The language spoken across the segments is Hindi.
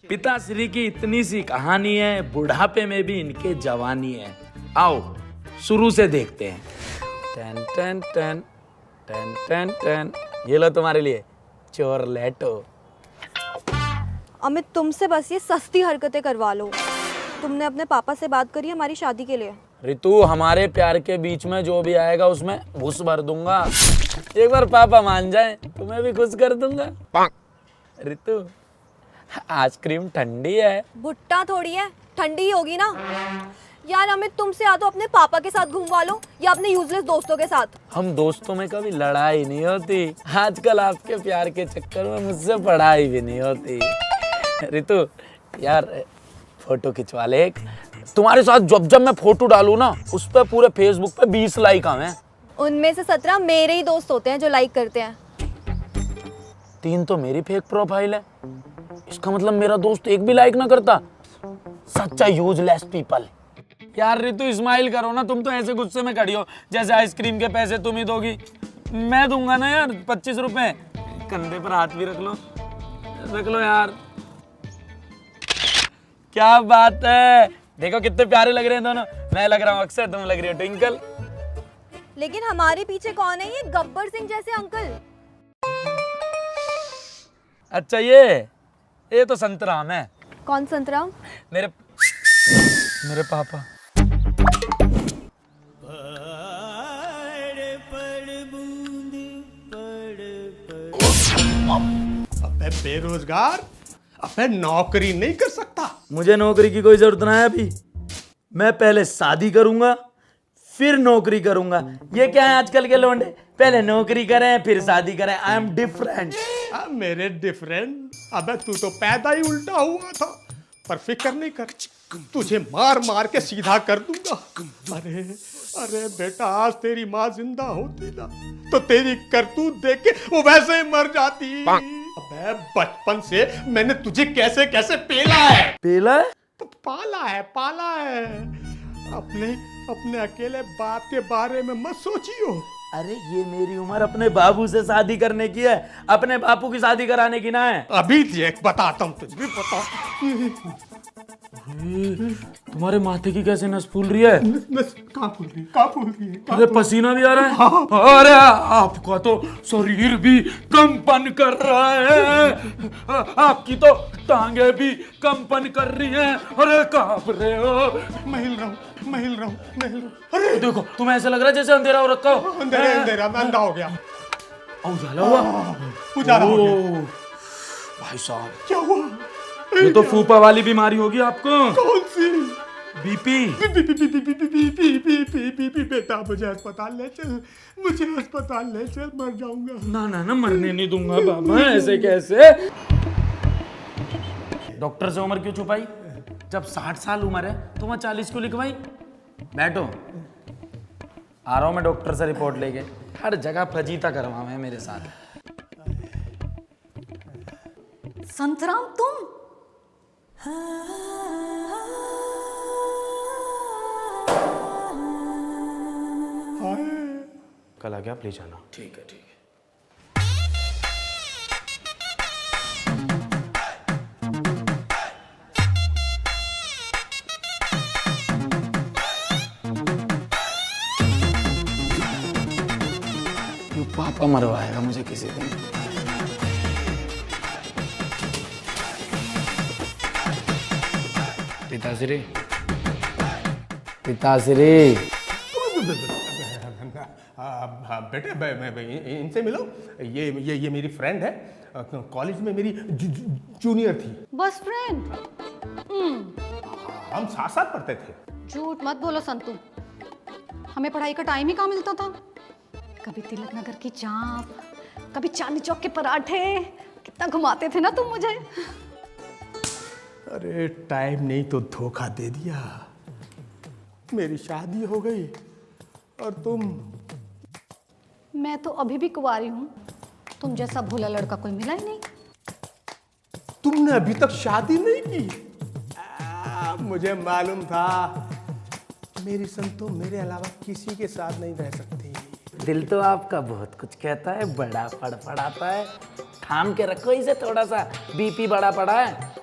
पिताश्री की इतनी सी कहानी है, बुढ़ापे में भी इनके जवानी है। आओ शुरू से देखते हैं। टन टन टन टन टन टन। ये लो तुम्हारे लिए चोरलेटो। अमित तुमसे बस ये सस्ती हरकतें करवा लो। तुमने अपने पापा से बात करी हमारी शादी के लिए? रितु, हमारे प्यार के बीच में जो भी आएगा उसमें घुस भर दूंगा। एक बार पापा मान जाए तुम्हें भी खुश कर दूंगा। रितु, आइसक्रीम ठंडी है। भुट्टा थोड़ी है, ठंडी ही होगी ना। यार अमित, तुमसे या तो अपने पापा के साथ घुमवा लो या अपने यूजलेस दोस्तों के साथ। हम दोस्तों में कभी लड़ाई नहीं होती। आजकल आपके प्यार के चक्कर में मुझसे पढ़ाई भी नहीं होती। रितु यार, फोटो खिंचवा ले एक। तुम्हारे साथ जब जब मैं फोटो डालूं ना, उस पर पूरे फेसबुक पे 20 लाइक आवे। उनमें से 17 मेरे ही दोस्त होते हैं जो लाइक करते हैं। 3 तो मेरी फेक प्रोफाइल है। इसका मतलब मेरा दोस्त एक भी लाइक ना करता। सच्चा यूजलेस पीपल। यार रितु, स्माइल करो ना। तुम तो ऐसे गुस्से में खड़ी हो जैसे आइसक्रीम के पैसे तुम ही दोगी। मैं दूंगा ना यार 25 रुपए। कंधे पर हाथ भी रख लो यार। क्या बात है, देखो कितने प्यारे लग रहे हैं दोनों। मैं लग रहा हूँ अक्षय, तुम लग रही हो ट्विंकल। लेकिन हमारे पीछे कौन है ये गब्बर सिंह जैसे अंकल? अच्छा, ये तो संतराम है। कौन संतराम? मेरे पापा। अबे बेरोजगार, अबे नौकरी नहीं कर सकता? मुझे नौकरी की कोई जरूरत ना है अभी। मैं पहले शादी करूंगा फिर नौकरी करूंगा। ये क्या है आजकल के लौंडे, पहले नौकरी करें फिर शादी करें। I am different. मेरे डिफरेंट? अबे तू तो पैदा ही उल्टा हुआ था। पर फिक्र नहीं कर, तुझे मार मार के सीधा कर दूंगा। अरे अरे बेटा, आज तेरी माँ जिंदा होती ना तो तेरी करतूत देख के वो वैसे ही मर जाती। अबे बचपन से मैंने तुझे कैसे कैसे पेला है। पेला है? पाला है। अपने अकेले बाप के बारे में मत सोचियो। अरे ये मेरी उम्र अपने बाबू से शादी करने की है, अपने बापू की शादी कराने की ना है। अभी देख बताता हूँ तुझे भी बता। तुम्हारे माथे की कैसे नस फूल रही है? कहाँ फूल रही है? अरे पसीना भी आ रहा है। अरे आपका तो शरीर भी कंपन कर रहा है। आपकी तो टांगे भी कंपन कर रही हैं। अरे कांप रहे हो। मैं हिल रहा हूँ। अरे देखो, तुम्हें ऐसा लग रहा है जैसे अंधेरा हो रखा हो। अंधेरा मैं अंधा हो गया। उजाला हुआ। उजाला हो गया। भाई साहब, क्या हुआ? ये तो फूफा वाली बीमारी होगी आपको। कौन सी? बीपी। बेटा मुझे अस्पताल ले चल, मर जाऊंगा। ना मरने नहीं दूंगा बाबा, ऐसे कैसे? डॉक्टर से उम्र क्यों छुपाई? जब 60 साल उम्र है तो वहाँ 40 क्यों लिखवाई? बैठो, आ रहा हूँ मैं डॉक्टर से रिपोर्ट लेके। हर जगह फजीता करवावे है मेरे साथ। संतराम तुम? कल आ गया, आप ले जाना। ठीक है। पापा मरवाएगा मुझे किसी दिन। पिताश्री, बेटे इनसे मिलो। ये मेरी फ्रेंड है, कॉलेज में मेरी जूनियर थी। बस फ्रेंड? हम साथ साथ पढ़ते थे। झूठ मत बोलो संतू, हमें पढ़ाई का टाइम ही कहाँ मिलता था। कभी तिलक नगर की चाप, कभी चांदनी चौक के पराठे, कितना घुमाते थे ना तुम मुझे। अरे टाइम नहीं तो धोखा दे दिया। मेरी शादी हो गई और तुम। मैं तो अभी भी कुंवारी हूँ, तुम जैसा भोला लड़का कोई मिला ही नहीं। तुमने अभी तक शादी नहीं की? मुझे मालूम था मेरी संतो मेरे अलावा किसी के साथ नहीं रह सकती। दिल तो आपका बहुत कुछ कहता है, बड़ा फड़फड़ाता है। थाम के रखो इसे थोड़ा सा, बीपी बड़ा पड़ा है।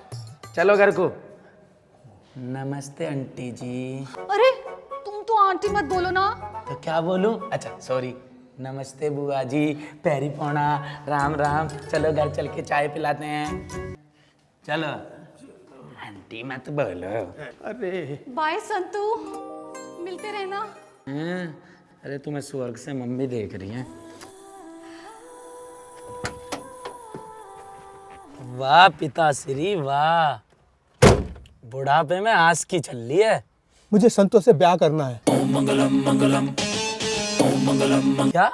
चलो घर को। नमस्ते आंटी जी। अरे तुम तो आंटी मत बोलो ना। तो क्या बोलूं? अच्छा सॉरी। नमस्ते बुआ जी, पैरी पौना, राम राम। चलो घर चल के चाय पिलाते हैं। चलो आंटी मत बोलो। अरे बाय संतू, मिलते रहना। अरे तुम्हें स्वर्ग से मम्मी देख रही हैं। वाह पिताश्री वाह, बुढ़ापे में आस की चल रही है। मुझे संतोष से ब्याह करना है। क्या?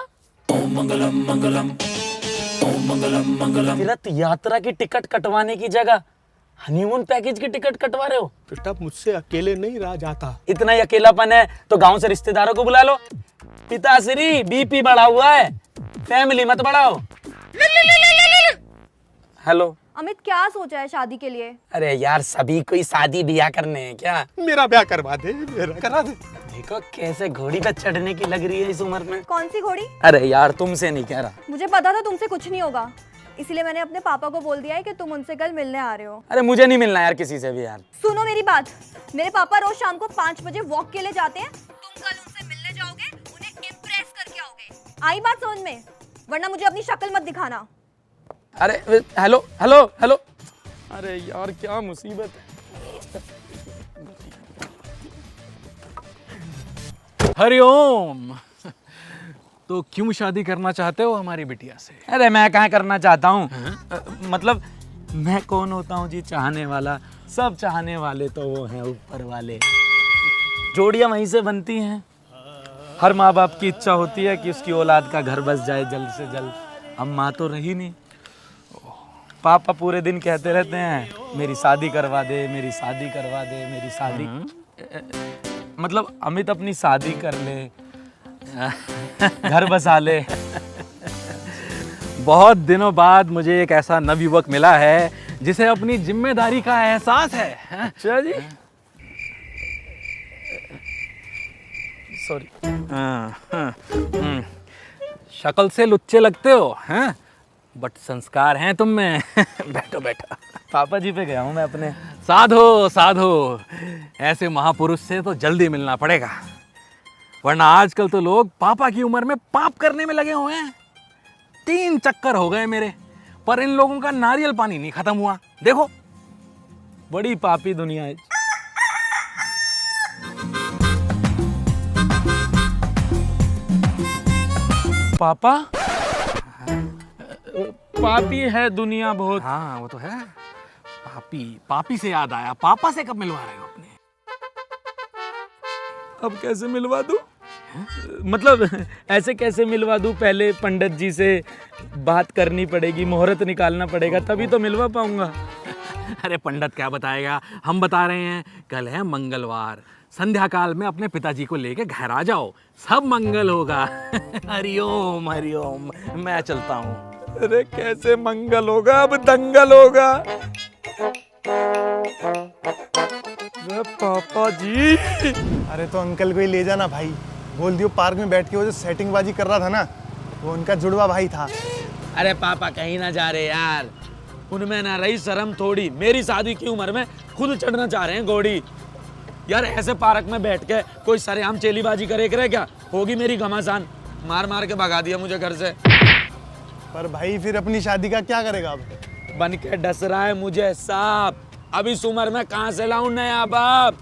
तीर्थ यात्रा की टिकट कटवाने की जगह हनीमून पैकेज की टिकट कटवा रहे हो? बेटा मुझसे अकेले नहीं रहा जाता। इतना ही अकेलापन है तो गांव से रिश्तेदारों को बुला लो। पिताश्री बीपी बढ़ा हुआ है, फैमिली मत बढ़ाओ। हेलो अमित, क्या सोचा है शादी के लिए? अरे यार सभी कोई शादी ब्याह करने हैं क्या? मेरा ब्याह करवा दे, मेरा करा दे। देखो कैसे घोड़ी पे चढ़ने की लग रही है इस उम्र में। कौन सी घोड़ी? अरे यार तुमसे नहीं कह रहा। मुझे पता था तुमसे कुछ नहीं होगा, इसलिए मैंने अपने पापा को बोल दिया है कि तुम उनसे कल मिलने आ रहे हो। अरे मुझे नहीं मिलना यार किसी से भी यार। सुनो मेरी बात, मेरे पापा रोज शाम को 5 बजे वॉक के लिए जाते हैं। तुम कल उनसे मिलने जाओगे, उन्हें इम्प्रेस करके आओगे। आई बात समझ में? वरना मुझे अपनी शक्ल मत दिखाना। अरे हेलो हेलो हेलो। अरे यार क्या मुसीबत है। हरिओम। तो क्यों शादी करना चाहते हो हमारी बिटिया से? अरे मैं कहाँ करना चाहता हूँ, मतलब मैं कौन होता हूँ जी चाहने वाला। सब चाहने वाले तो वो हैं ऊपर वाले। जोड़ियाँ वहीं से बनती हैं। हर माँ बाप की इच्छा होती है कि उसकी औलाद का घर बस जाए जल्द से जल्द। अब माँ तो रही नहीं। पापा पूरे दिन कहते रहते हैं मेरी शादी करवा दे, मेरी शादी करवा दे, मेरी शादी। मतलब अमित अपनी शादी कर ले, घर बसा ले। बहुत दिनों बाद मुझे एक ऐसा नवयुवक मिला है जिसे अपनी जिम्मेदारी का एहसास है। अच्छा जी सॉरी। शक्ल से लुच्चे लगते हो हैं, बट संस्कार हैं तुम में। बैठो बैठो। पापा जी पे गया हूँ मैं अपने। साधो साधो, ऐसे महापुरुष से तो जल्दी मिलना पड़ेगा, वरना आजकल तो लोग पापा की उम्र में पाप करने में लगे हुए हैं। 3 चक्कर हो गए मेरे, पर इन लोगों का नारियल पानी नहीं खत्म हुआ। देखो बड़ी पापी दुनिया है। पापा पापी है दुनिया बहुत। हाँ वो तो है। पापी पापी से याद आया, पापा से कब मिलवा रहे हो अपने? अब कैसे मिलवा दूं? मतलब ऐसे कैसे मिलवा दूं? पहले पंडित जी से बात करनी पड़ेगी, मुहूर्त निकालना पड़ेगा, तभी तो मिलवा पाऊंगा। अरे पंडित क्या बताएगा, हम बता रहे हैं। कल है मंगलवार, संध्या काल में अपने पिताजी को लेके घर आ जाओ, सब मंगल होगा। हरिओम हरिओम। मैं चलता हूँ। अरे कैसे मंगल होगा, अब दंगल होगा। अरे पापा जी। अरे तो अंकल को ही ले जाना भाई, बोल दियो पार्क में बैठ के वो जो सेटिंग बाजी कर रहा था ना, वो उनका जुड़वा भाई था। अरे पापा कहीं ना जा रहे यार, उनमें ना रही शर्म थोड़ी। मेरी शादी की उम्र में खुद चढ़ना चाह रहे हैं घोड़ी। यार ऐसे पार्क में बैठ के कोई सरेआम चेलीबाजी करे क्या होगी मेरी घमासान। मार मार के भगा दिया मुझे घर से। पर भाई फिर अपनी शादी का क्या करेगा अब? बन के डस रहा है मुझे सांप। अब इस उम्र में कहाँ से लाऊं नया बाप?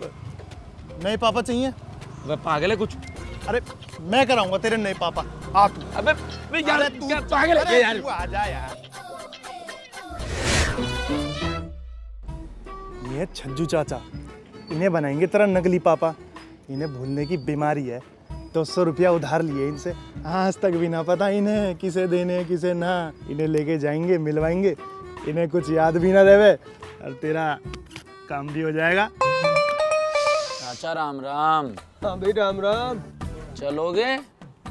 नए पापा चाहिए? वह पागल है कुछ। अरे मैं कराऊंगा तेरे नए पापा, आ तू। अबे यार अरे तू क्या पागल है अरे यार? तू आ जा यार। ये छज्जू चाचा, इन्हें बनाएंगे तेरा नकली पापा। इन्हें भूलने की बीमारी है। 200 रुपया उधार लिए इनसे, आज तक भी ना पता इन्हें किसे देने किसे ना। इन्हें लेके जाएंगे, मिलवाएंगे, इन्हें कुछ याद भी ना देवे और तेरा काम भी हो जाएगा। चाचा राम राम। हाँ भाई राम राम। चलोगे?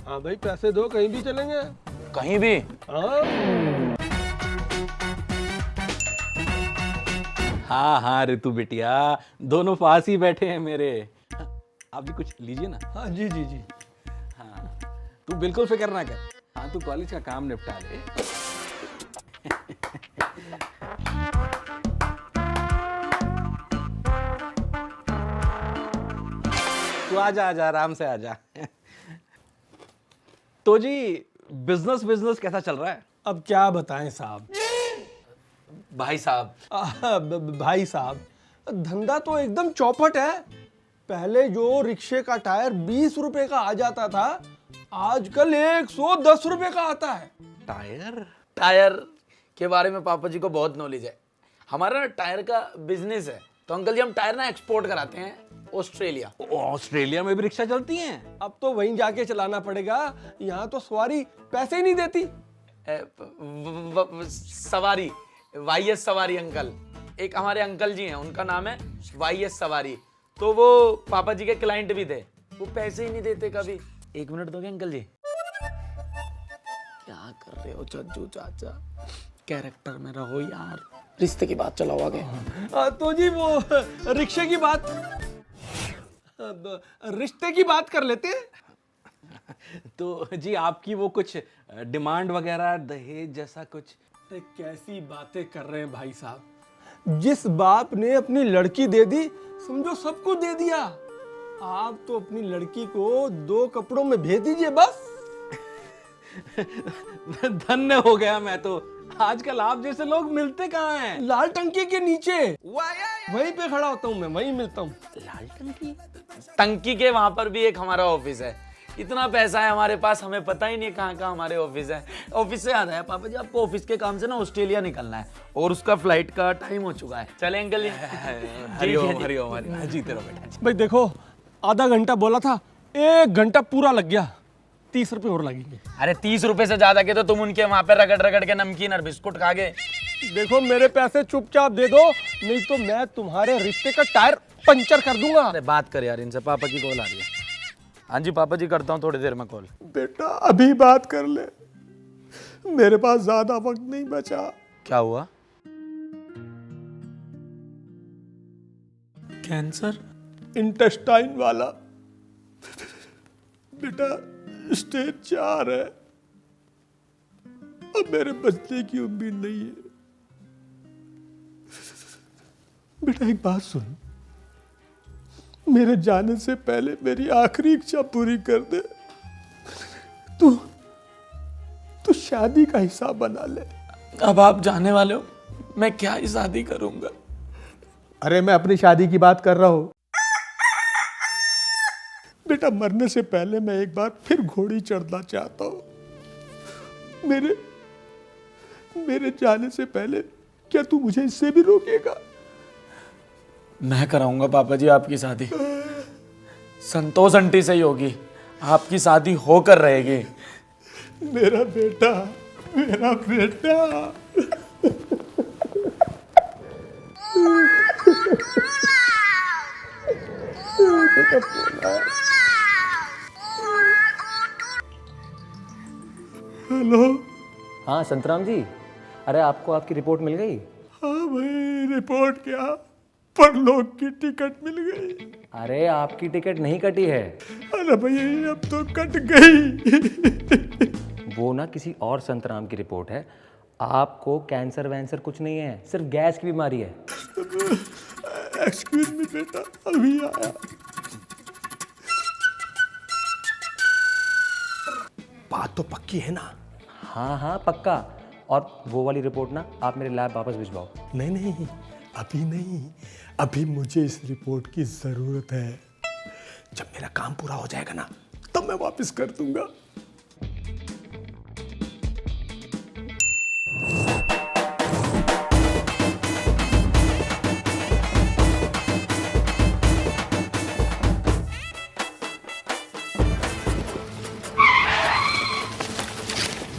हाँ भाई पैसे दो, कहीं भी चलेंगे। कहीं भी? हाँ हाँ ऋतु बिटिया, दोनों पास ही बैठे हैं मेरे। आप भी कुछ लीजिए ना। हाँ जी जी जी। हाँ तू बिल्कुल फिक्र ना कर। हाँ तू कॉलेज का काम निपटा ले। आजा आजा आराम से आजा। तो जी बिजनेस बिजनेस कैसा चल रहा है? अब क्या बताएं साहब। भाई साहब, भाई साहब, धंधा तो एकदम चौपट है। पहले जो रिक्शे का टायर 20 रुपए का आ जाता था, आजकल 110 रुपए का आता है। टायर? टायर के बारे में पापा जी को बहुत नॉलेज है। हमारा ना टायर का बिजनेस है, तो अंकल जी हम टायर ना एक्सपोर्ट कराते हैं ऑस्ट्रेलिया। ऑस्ट्रेलिया में भी रिक्शा चलती हैं? अब तो वहीं जाके चलाना पड़ेगा, यहाँ तो सवारी पैसे ही नहीं देती। सवारी, वाईएस सवारी अंकल। एक हमारे अंकल जी हैं, उनका नाम है वाईएस सवारी। तो वो पापा जी के क्लाइंट भी थे, वो पैसे ही नहीं देते कभी। 1 मिनट दोगे अंकल जी? क्या कर रहे हो चज्जू चाचा, कैरेक्टर में रहो यार। रिश्ते की बात चलाओ आगे। तो जी वो रिक्शे की बात, रिश्ते की बात कर लेते हैं। तो जी आपकी वो कुछ डिमांड वगैरह, दहेज जैसा कुछ? अरे कैसी बातें कर रहे हैं भाई साहब। जिस बाप ने अपनी लड़की दे दी, समझो सब कुछ दे दिया। आप तो अपनी लड़की को 2 कपड़ों में भेज दीजिए बस। धन्य हो गया मैं तो। आजकल आप जैसे लोग मिलते कहाँ हैं? लाल टंकी के नीचे वहीं पे खड़ा होता हूँ मैं, वहीं मिलता हूँ। लाल टंकी? टंकी के वहां पर भी एक हमारा ऑफिस है। इतना पैसा है हमारे पास, हमें पता ही नहीं कहाँ कहाँ हमारे ऑफिस है। ऑफिस से याद आया पापा जी, आपको ऑफिस के काम से ना ऑस्ट्रेलिया निकलना है और उसका फ्लाइट का टाइम हो चुका है। चले अंकल जी? हरिओम हरिओम हरिओम। जीते रहो बेटा। भाई देखो, आधा घंटा बोला था, 1 घंटा पूरा लग गया। 30 रुपए और लगेंगे। अरे 30 रुपए से ज्यादा के तो तुम उनके वहां पे रगड़ रगड़ के नमकीन और बिस्कुट खा गए। देखो मेरे पैसे चुपचाप दे दो, नहीं तो मैं तुम्हारे रिश्ते का टायर पंचर कर दूंगा। अरे बात कर यार इनसे, पापा की कॉल आ रही है। हाँ जी पापा जी, करता हूँ थोड़ी देर में कॉल। बेटा अभी बात कर ले, मेरे पास ज्यादा वक्त नहीं बचा। क्या हुआ? कैंसर? इंटेस्टाइन वाला। बेटा स्टेज 4 है, अब मेरे बचने की उम्मीद नहीं है। बेटा एक बात सुन, मेरे जाने से पहले मेरी आखिरी इच्छा पूरी कर दे। तू शादी का हिसाब बना ले। अब आप जाने वाले हो, मैं क्या ही शादी करूंगा? अरे मैं अपनी शादी की बात कर रहा हूं। बेटा मरने से पहले मैं एक बार फिर घोड़ी चढ़ना चाहता हूं। मेरे जाने से पहले क्या तू मुझे इससे भी रोकेगा? मैं कराऊंगा पापा जी आपकी शादी। संतोष आंटी से ही होगी, आपकी शादी होकर रहेगी। मेरा बेटा, मेरा बेटा। हेलो। हाँ संतराम जी, अरे आपको आपकी रिपोर्ट मिल गई? हाँ भाई, रिपोर्ट क्या, परलोक की टिकट मिल गई। अरे आपकी टिकट नहीं कटी है, अरे भाई अब तो कट गई। वो ना किसी और संतराम की रिपोर्ट है। आपको कैंसर वैंसर कुछ नहीं है, सिर्फ गैस की बीमारी है। एक्सक्यूज मी बेटा, अभी आया। बात तो पक्की है ना? हाँ हाँ पक्का। और वो वाली रिपोर्ट ना आप मेरे लैब वापस भिजवाओ। नहीं नहीं, अभी नहीं, अभी मुझे इस रिपोर्ट की जरूरत है। जब मेरा काम पूरा हो जाएगा ना, तब मैं वापस कर दूंगा।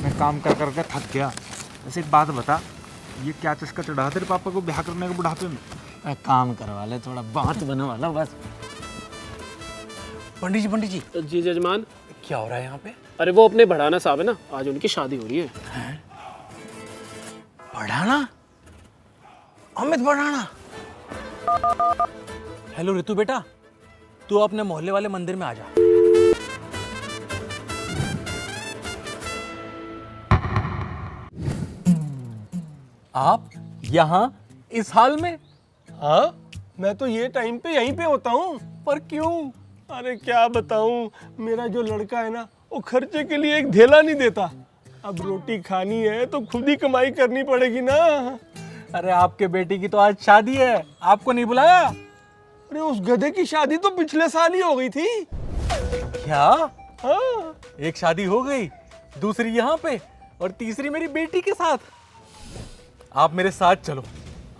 मैं काम कर करके थक गया। वैसे एक बात बता, ये क्या चस्का चढ़ा तेरे पापा को ब्याह करने के बुढ़ापे में? काम करवा ले, थोड़ा बात बनवा लो बस। पंडित जी जी जजमान। क्या हो रहा है यहाँ पे? अरे वो अपने बढ़ाना साहब है ना, आज उनकी शादी हो रही है। बढ़ाना? अमित बढ़ाना? हेलो ऋतु बेटा, तू अपने मोहल्ले वाले मंदिर में आ जा। आप यहाँ इस हाल में? हाँ, मैं तो ये टाइम पे यहीं पे होता हूँ। पर क्यों? अरे क्या बताऊं, मेरा जो लड़का है ना वो खर्चे के लिए एक धेला नहीं देता। अब रोटी खानी है तो खुद ही कमाई करनी पड़ेगी ना। अरे आपके बेटी की तो आज शादी है, आपको नहीं बुलाया? अरे उस गधे की शादी तो पिछले साल ही हो गई थी। क्या? हाँ, एक शादी हो गई, दूसरी यहाँ पे और तीसरी मेरी बेटी के साथ। आप मेरे साथ चलो,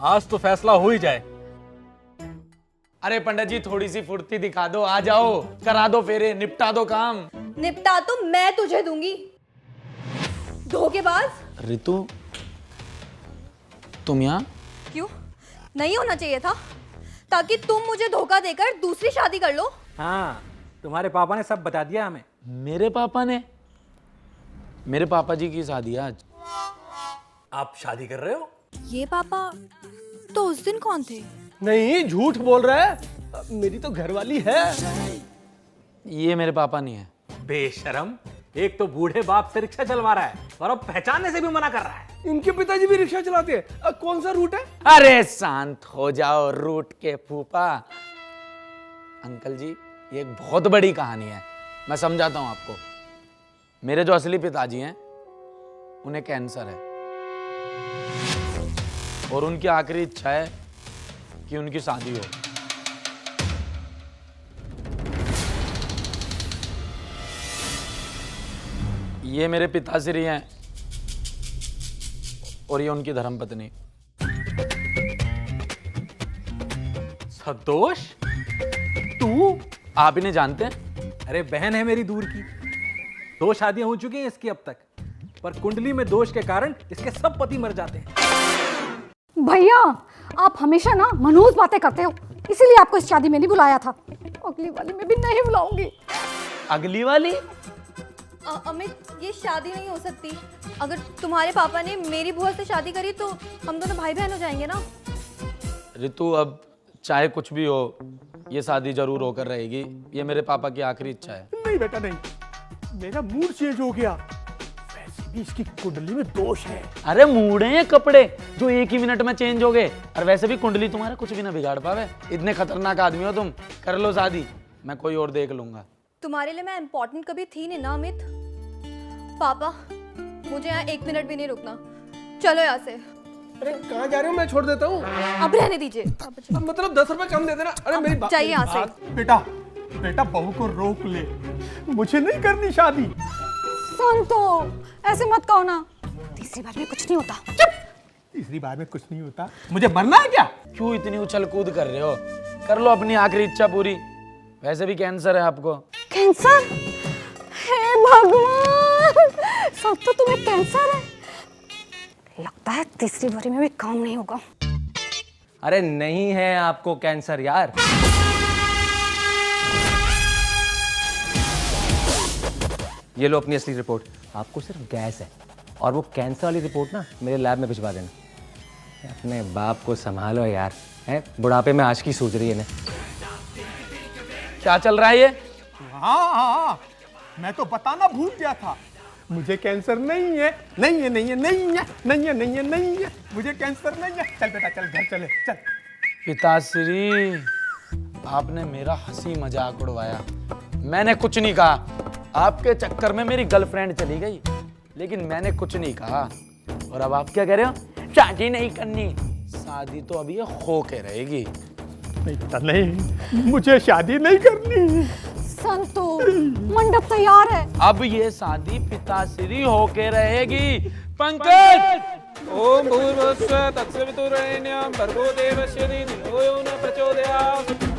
आज तो फैसला हो ही जाए। अरे पंडित जी थोड़ी सी फुर्ती दिखा दो, आ जाओ, करा दो फेरे, निपटा दो काम। निपटा तो मैं तुझे दूंगी, धोखेबाज। रितु तुम यहाँ? क्यों नहीं होना चाहिए था, ताकि तुम मुझे धोखा देकर दूसरी शादी कर लो। हाँ, तुम्हारे पापा ने सब बता दिया हमें। मेरे पापा ने? मेरे पापा जी की शादी है आज। आप शादी कर रहे हो? ये पापा तो उस दिन कौन थे? नहीं झूठ बोल रहा है, मेरी तो घरवाली है। ये मेरे पापा नहीं है। बेशरम, एक तो बूढ़े बाप से रिक्शा चलवा रहा है और अब पहचानने से भी मना कर रहा है। इनके पिताजी भी रिक्शा चलाते हैं। कौन सा रूट है? अरे शांत हो जाओ रूट के फूफा। अंकल जी ये एक बहुत बड़ी कहानी है, मैं समझाता हूं आपको। मेरे जो असली पिताजी हैं उन्हें कैंसर है और उनकी आखिरी इच्छा है कि उनकी शादी हो। ये मेरे पिताश्री हैं और ये उनकी धर्मपत्नी। सतोष, तू? आप इन्हें जानते हैं? अरे बहन है मेरी दूर की। 2 शादियां हो चुकी हैं इसकी अब तक, पर कुंडली में दोष के कारण इसके सब पति मर जाते हैं। भैया आप हमेशा ना मनहूस बातें करते हो, इसीलिए आपको इस शादी में नहीं बुलाया था। अगली वाली में भी नहीं बुलाऊंगी। अगली वाली? अमित ये शादी नहीं हो सकती। अगर तुम्हारे पापा ने मेरी बुआ से शादी करी तो हम दोनों भाई बहन हो जाएंगे ना। रितु अब चाहे कुछ भी हो, ये शादी जरूर होकर रहेगी। ये मेरे पापा की आखिरी इच्छा है। नहीं बेटा नहीं, मेरा मूड चेंज हो गया। वैसे भी इसकी कुंडली में दोष है। अरे मूड हैं कपड़े जो एक ही मिनट में चेंज हो गए। और वैसे भी कुंडली तुम्हारा कुछ भी ना बिगाड़ पावे। इतने खतरनाक आदमी हो तुम। कर लो शादी, मैं कोई और देख लूंगा। तुम्हारे लिए मैं इम्पोर्टेंट कभी थी नहीं ना अमित। पापा मुझे यहाँ 1 मिनट भी नहीं रुकना, चलो यहाँ से। अरे कहाँ जा रहे हो? मैं छोड़ देता हूँ। अब रहने दीजिए। अब मतलब 10 रुपए कम दे देना। अरे मेरी बात चाहिए यहाँ से। बेटा बेटा बहू को रोक ले, मुझे नहीं करनी शादी। संतो ऐसे मत कहो ना, तीसरी बार में कुछ नहीं होता। तीसरी बार में कुछ नहीं होता। मुझे मरना है क्या? क्यों इतनी उछल कूद कर रहे हो? कर लो अपनी आखिरी इच्छा पूरी। वैसे भी कैंसर है आपको। कैंसर? हे भगवान, संतो तुम्हें कैंसर है? लगता है तीसरी बारी में भी काम नहीं होगा। अरे नहीं है आपको कैंसर यार। ये लो अपनी असली रिपोर्ट। आपको सिर्फ गैस है और वो कैंसर वाली रिपोर्ट ना मेरे लैब में भिजवा देना। अपने बाप को संभालो यार, हैं? बुढ़ापे में आशिकी सूझ रही है ना। क्या चल रहा है ये? हाँ, मैं तो बताना भूल गया था। मुझे कैंसर नहीं है, नहीं है, नहीं है, नहीं है, नहीं है, नहीं है, नहीं है। मुझे कैंसर नहीं है। चल बेटा चल, घर चले चल। पिताश्री आपने मेरा हंसी मजाक उड़वाया। मैंने कुछ नहीं कहा। आपके चक्कर में मेरी गर्लफ्रेंड चली गई, लेकिन मैंने कुछ नहीं कहा। और अब आप क्या कह रहे हो? शादी नहीं करनी। शादी तो अभी ये हो के रहेगी। नहीं बेटा नहीं, मुझे शादी नहीं करनी। संतो मंडप तैयार है। अब ये शादी पिताश्री होके रहेगी। पंकज! ओम भूर्भुवस्सुः तत्सवितुर्वरेण्यं भर्गो देवस्य धीमहि धियो यो न प्रचोदयात्।